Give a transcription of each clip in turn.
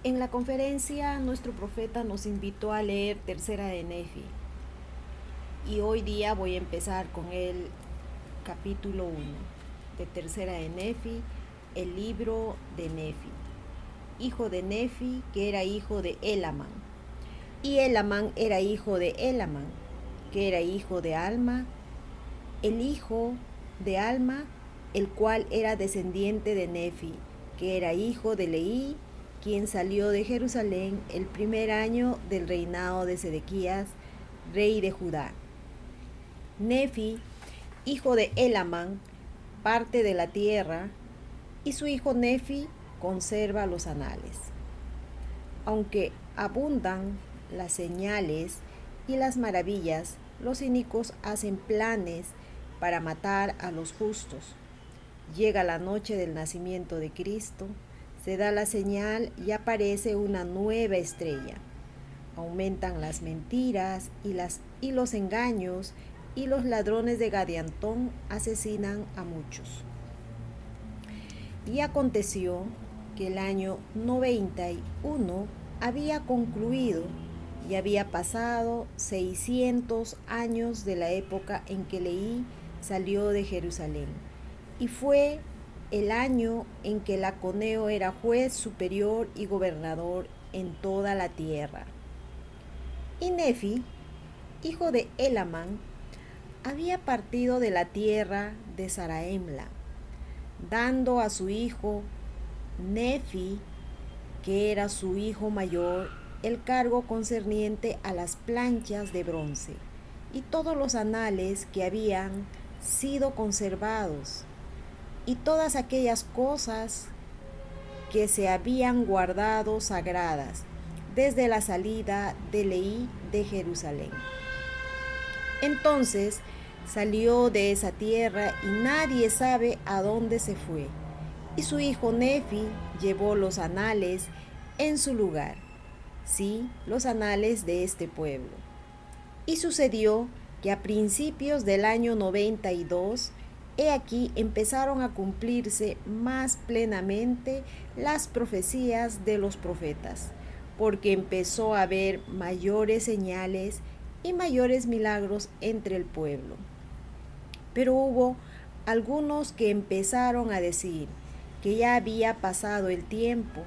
En la conferencia, nuestro profeta nos invitó a leer Tercera de Nefi y hoy día voy a empezar con el capítulo 1 de Tercera de Nefi, el libro de Nefi, hijo de Nefi, que era hijo de Elamán, y Elamán era hijo de Elamán, que era hijo de Alma, el hijo de Alma, el cual era descendiente de Nefi, que era hijo de Leí, quien salió de Jerusalén el primer año del reinado de Sedequías, rey de Judá. Nefi, hijo de Elamán, parte de la tierra, y su hijo Nefi conserva los anales. Aunque abundan las señales y las maravillas, los inicuos hacen planes para matar a los justos. Llega la noche del nacimiento de Cristo, se da la señal y aparece una nueva estrella. Aumentan las mentiras y los engaños, y los ladrones de Gadiantón asesinan a muchos. Y aconteció que el año 91 había concluido y había pasado 600 años de la época en que Leí salió de Jerusalén. Y fue el año en que Laconeo era juez superior y gobernador en toda la tierra. Y Nefi, hijo de Elamán, había partido de la tierra de Saraemla, dando a su hijo Nefi, que era su hijo mayor, el cargo concerniente a las planchas de bronce y todos los anales que habían sido conservados y todas aquellas cosas que se habían guardado sagradas desde la salida de Leí de Jerusalén. Entonces salió de esa tierra y nadie sabe a dónde se fue. Y su hijo Nefi llevó los anales en su lugar, sí, los anales de este pueblo. Y sucedió que a principios del año 92, he aquí empezaron a cumplirse más plenamente las profecías de los profetas, porque empezó a haber mayores señales y mayores milagros entre el pueblo. Pero hubo algunos que empezaron a decir que ya había pasado el tiempo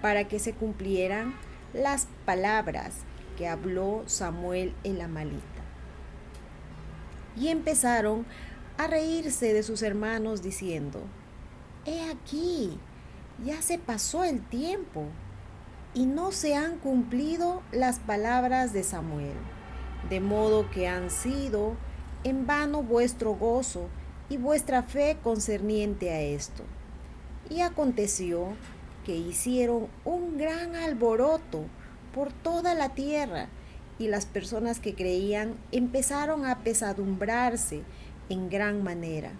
para que se cumplieran las palabras que habló Samuel el amalita. Y empezaron a reírse de sus hermanos diciendo: He aquí, ya se pasó el tiempo y no se han cumplido las palabras de Samuel, de modo que han sido en vano vuestro gozo y vuestra fe concerniente a esto. Y aconteció que hicieron un gran alboroto por toda la tierra, y las personas que creían empezaron a apesadumbrarse en gran manera.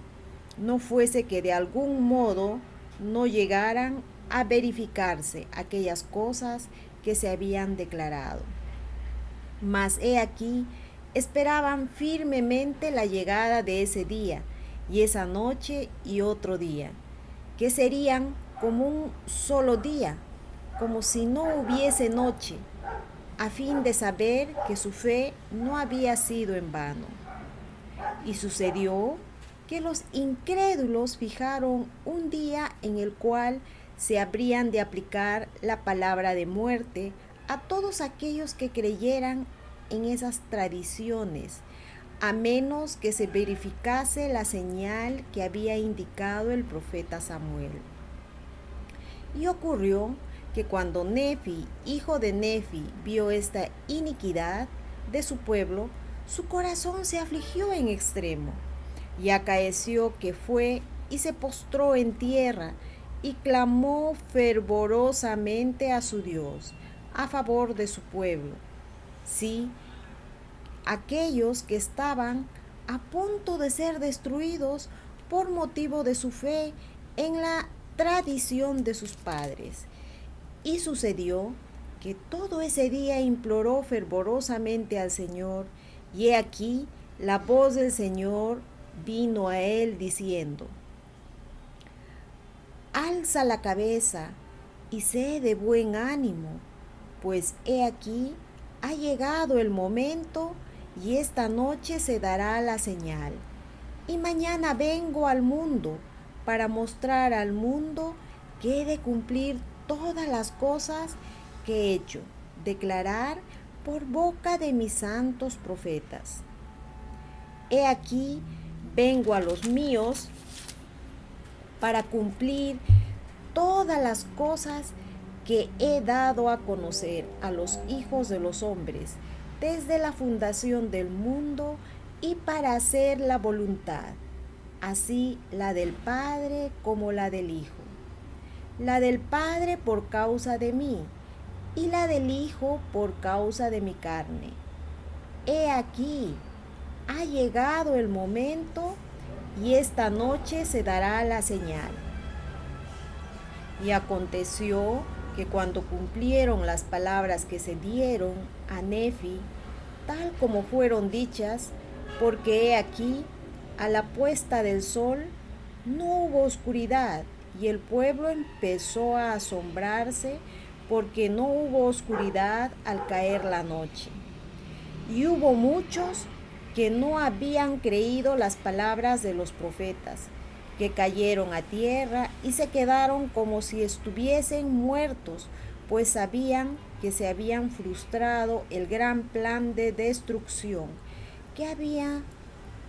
No fuese que de algún modo no llegaran a verificarse aquellas cosas que se habían declarado. Mas he aquí, esperaban firmemente la llegada de ese día, y esa noche y otro día, que serían como un solo día, como si no hubiese noche, a fin de saber que su fe no había sido en vano. Y sucedió que los incrédulos fijaron un día en el cual se habrían de aplicar la palabra de muerte a todos aquellos que creyeran en esas tradiciones, a menos que se verificase la señal que había indicado el profeta Samuel. Y ocurrió que cuando Nefi, hijo de Nefi, vio esta iniquidad de su pueblo, su corazón se afligió en extremo. Y acaeció que fue y se postró en tierra y clamó fervorosamente a su Dios a favor de su pueblo. Sí, aquellos que estaban a punto de ser destruidos por motivo de su fe en la tradición de sus padres. Y sucedió que todo ese día imploró fervorosamente al Señor, y he aquí la voz del Señor vino a él diciendo: Alza la cabeza y sé de buen ánimo, pues he aquí, ha llegado el momento y esta noche se dará la señal. Y mañana vengo al mundo para mostrar al mundo que he de cumplir todas las cosas que he hecho, declarar por boca de mis santos profetas. He aquí, vengo a los míos para cumplir todas las cosas que he dado a conocer a los hijos de los hombres desde la fundación del mundo y para hacer la voluntad, así la del Padre como la del Hijo. La del Padre por causa de mí y la del Hijo por causa de mi carne. He aquí, ha llegado el momento y esta noche se dará la señal. Y aconteció que cuando cumplieron las palabras que se dieron a Nefi, tal como fueron dichas, porque he aquí, a la puesta del sol, no hubo oscuridad, y el pueblo empezó a asombrarse porque no hubo oscuridad al caer la noche. Y hubo muchos que no habían creído las palabras de los profetas, que cayeron a tierra y se quedaron como si estuviesen muertos, pues sabían que se habían frustrado el gran plan de destrucción que había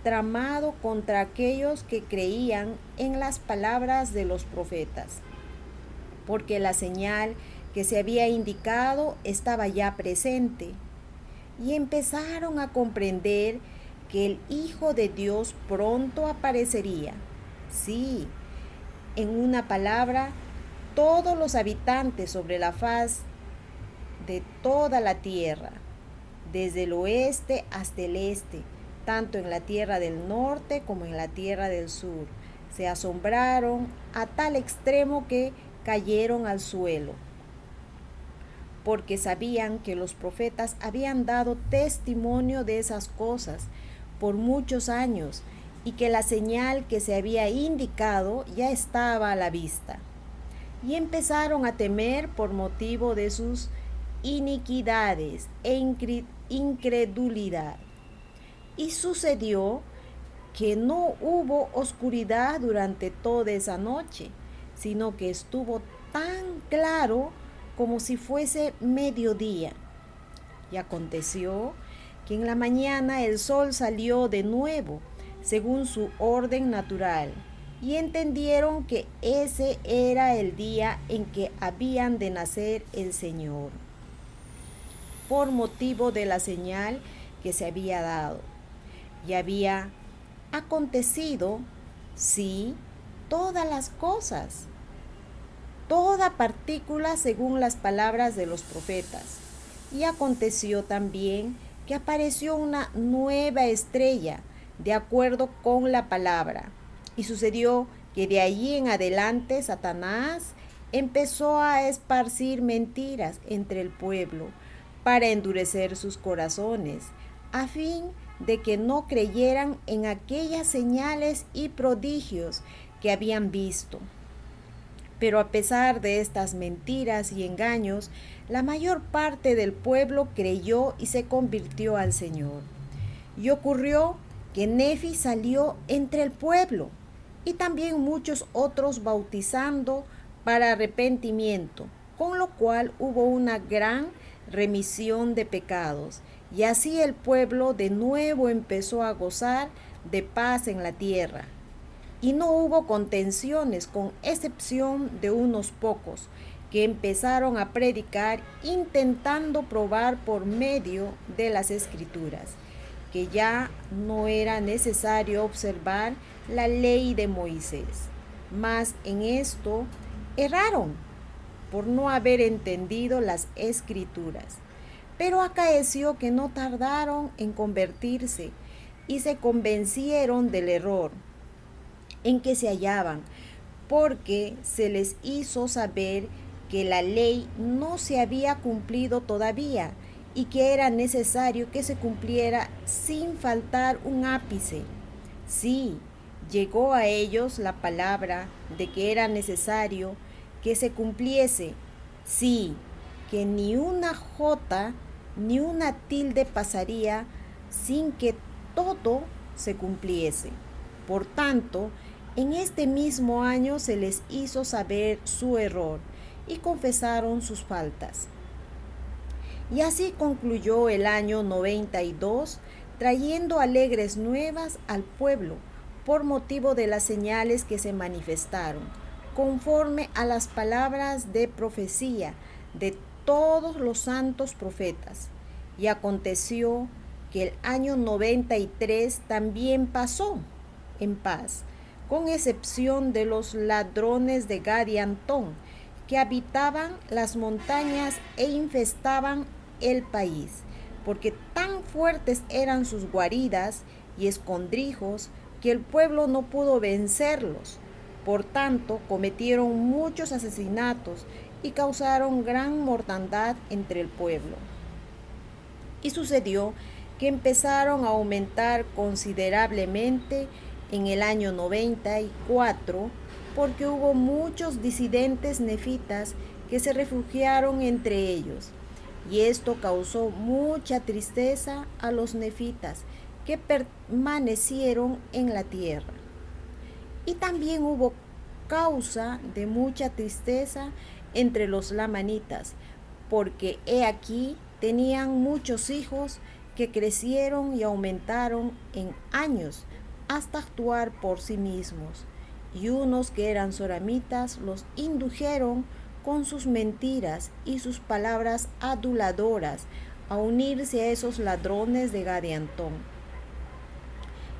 tramado contra aquellos que creían en las palabras de los profetas, porque la señal que se había indicado estaba ya presente, y empezaron a comprender que el Hijo de Dios pronto aparecería. Sí, en una palabra, todos los habitantes sobre la faz de toda la tierra, desde el oeste hasta el este, tanto en la tierra del norte como en la tierra del sur, se asombraron a tal extremo que cayeron al suelo, porque sabían que los profetas habían dado testimonio de esas cosas por muchos años y que la señal que se había indicado ya estaba a la vista. Y empezaron a temer por motivo de sus iniquidades e incredulidad. Y sucedió que no hubo oscuridad durante toda esa noche, sino que estuvo tan claro como si fuese mediodía. Y aconteció que en la mañana el sol salió de nuevo, según su orden natural, y entendieron que ese era el día en que habían de nacer el Señor, por motivo de la señal que se había dado. Y había acontecido, sí, todas las cosas, toda partícula según las palabras de los profetas. Y aconteció también que apareció una nueva estrella, de acuerdo con la palabra. Y sucedió que de allí en adelante Satanás empezó a esparcir mentiras entre el pueblo para endurecer sus corazones, a fin de que no creyeran en aquellas señales y prodigios que habían visto. Pero a pesar de estas mentiras y engaños, la mayor parte del pueblo creyó y se convirtió al Señor. Y ocurrió que Nefi salió entre el pueblo, y también muchos otros bautizando para arrepentimiento, con lo cual hubo una gran remisión de pecados. Y así el pueblo de nuevo empezó a gozar de paz en la tierra. Y no hubo contenciones, con excepción de unos pocos que empezaron a predicar intentando probar por medio de las Escrituras que ya no era necesario observar la ley de Moisés. Mas en esto erraron por no haber entendido las Escrituras. Pero acaeció que no tardaron en convertirse y se convencieron del error en que se hallaban, porque se les hizo saber que la ley no se había cumplido todavía y que era necesario que se cumpliera sin faltar un ápice. Sí, llegó a ellos la palabra de que era necesario que se cumpliese Sí, que ni una jota ni una tilde pasaría sin que todo se cumpliese. Por tanto, en este mismo año se les hizo saber su error y confesaron sus faltas. Y así concluyó el año 92, trayendo alegres nuevas al pueblo por motivo de las señales que se manifestaron, conforme a las palabras de profecía de todos los santos profetas. Y aconteció que el año 93 también pasó en paz, con excepción de los ladrones de Gad y Antón, que habitaban las montañas e infestaban el país, porque tan fuertes eran sus guaridas y escondrijos que el pueblo no pudo vencerlos. Por tanto, cometieron muchos asesinatos y causaron gran mortandad entre el pueblo. Y sucedió que empezaron a aumentar considerablemente en el año 94, porque hubo muchos disidentes nefitas que se refugiaron entre ellos. Y esto causó mucha tristeza a los nefitas que permanecieron en la tierra. Y también hubo causa de mucha tristeza entre los lamanitas, porque he aquí tenían muchos hijos que crecieron y aumentaron en años hasta actuar por sí mismos. Y unos que eran soramitas los indujeron con sus mentiras y sus palabras aduladoras a unirse a esos ladrones de Gad y Antón.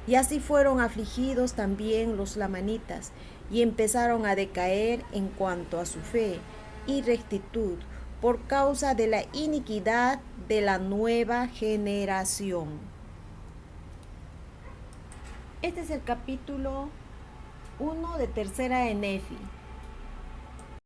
Y así fueron afligidos también los lamanitas y empezaron a decaer en cuanto a su fe y rectitud por causa de la iniquidad de la nueva generación. Este es el capítulo 1 de Tercera de Nefi.